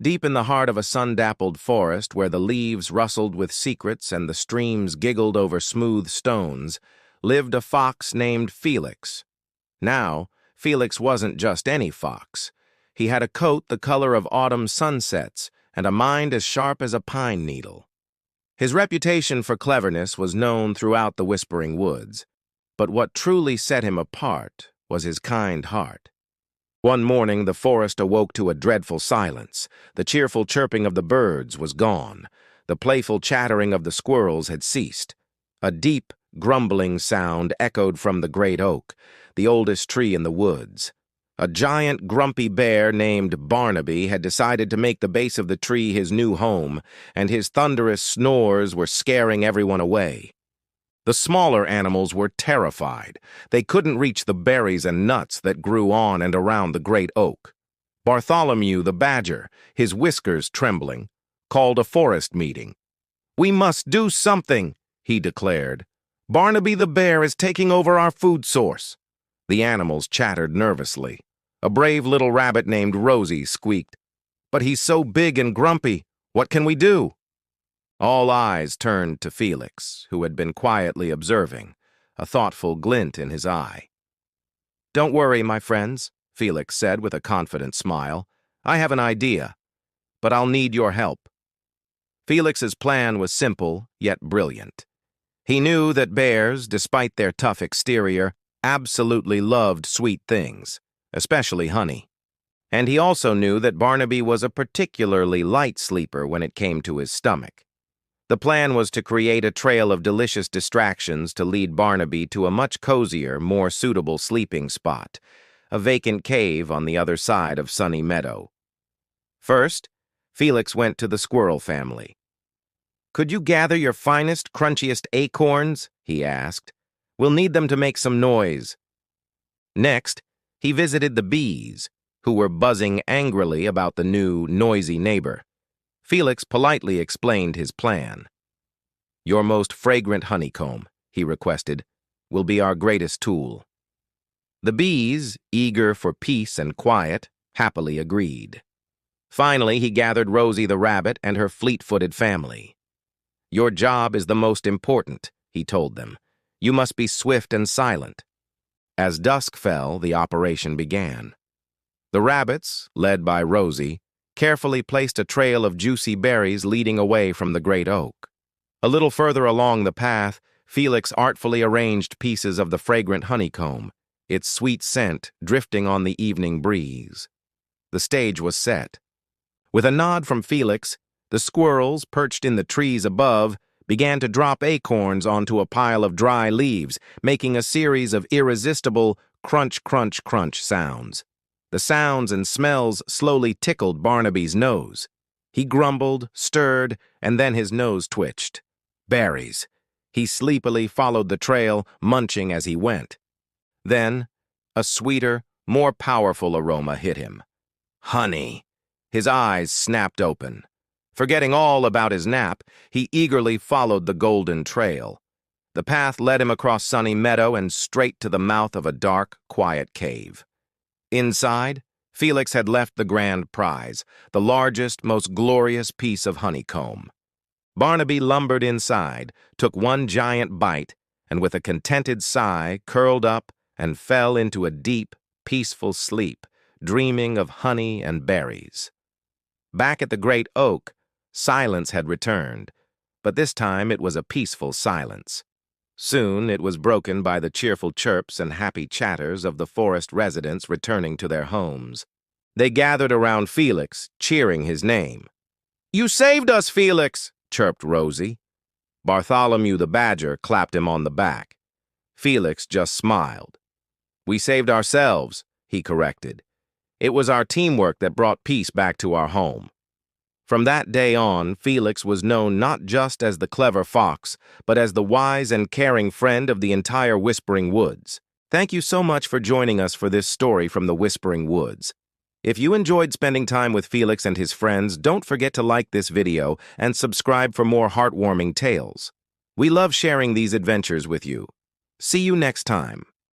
Deep in the heart of a sun-dappled forest where the leaves rustled with secrets and the streams giggled over smooth stones, lived a fox named Felix. Now, Felix wasn't just any fox. He had a coat the color of autumn sunsets and a mind as sharp as a pine needle. His reputation for cleverness was known throughout the Whispering Woods, but what truly set him apart was his kind heart. One morning, the forest awoke to a dreadful silence. The cheerful chirping of the birds was gone. The playful chattering of the squirrels had ceased. A deep, grumbling sound echoed from the great oak, the oldest tree in the woods. A giant, grumpy bear named Barnaby had decided to make the base of the tree his new home, and his thunderous snores were scaring everyone away. The smaller animals were terrified. They couldn't reach the berries and nuts that grew on and around the great oak. Bartholomew the badger, his whiskers trembling, called a forest meeting. "We must do something," he declared. "Barnaby the bear is taking over our food source." The animals chattered nervously. A brave little rabbit named Rosie squeaked, "But he's so big and grumpy. What can we do?" All eyes turned to Felix, who had been quietly observing, a thoughtful glint in his eye. "Don't worry, my friends," Felix said with a confident smile. "I have an idea, but I'll need your help." Felix's plan was simple, yet brilliant. He knew that bears, despite their tough exterior, absolutely loved sweet things, especially honey. And he also knew that Barnaby was a particularly light sleeper when it came to his stomach. The plan was to create a trail of delicious distractions to lead Barnaby to a much cozier, more suitable sleeping spot, a vacant cave on the other side of Sunny Meadow. First, Felix went to the squirrel family. "Could you gather your finest, crunchiest acorns?" he asked. "We'll need them to make some noise." Next, he visited the bees, who were buzzing angrily about the new, noisy neighbor. Felix politely explained his plan. "Your most fragrant honeycomb," he requested, "will be our greatest tool." The bees, eager for peace and quiet, happily agreed. Finally, he gathered Rosie the rabbit and her fleet-footed family. "Your job is the most important," he told them. "You must be swift and silent." As dusk fell, the operation began. The rabbits, led by Rosie, carefully placed a trail of juicy berries leading away from the great oak. A little further along the path, Felix artfully arranged pieces of the fragrant honeycomb, its sweet scent drifting on the evening breeze. The stage was set. With a nod from Felix, the squirrels, perched in the trees above, began to drop acorns onto a pile of dry leaves, making a series of irresistible crunch, crunch, crunch sounds. The sounds and smells slowly tickled Barnaby's nose. He grumbled, stirred, and then his nose twitched. Berries. He sleepily followed the trail, munching as he went. Then, a sweeter, more powerful aroma hit him. Honey. His eyes snapped open. Forgetting all about his nap, he eagerly followed the golden trail. The path led him across Sunny Meadow and straight to the mouth of a dark, quiet cave. Inside, Felix had left the grand prize, the largest, most glorious piece of honeycomb. Barnaby lumbered inside, took one giant bite, and with a contented sigh curled up and fell into a deep, peaceful sleep, dreaming of honey and berries. Back at the great oak, silence had returned, but this time it was a peaceful silence. Soon it was broken by the cheerful chirps and happy chatters of the forest residents returning to their homes. They gathered around Felix, cheering his name. "You saved us, Felix!" chirped Rosie. Bartholomew the badger clapped him on the back. Felix just smiled. "We saved ourselves," he corrected. "It was our teamwork that brought peace back to our home." From that day on, Felix was known not just as the clever fox, but as the wise and caring friend of the entire Whispering Woods. Thank you so much for joining us for this story from the Whispering Woods. If you enjoyed spending time with Felix and his friends, don't forget to like this video and subscribe for more heartwarming tales. We love sharing these adventures with you. See you next time.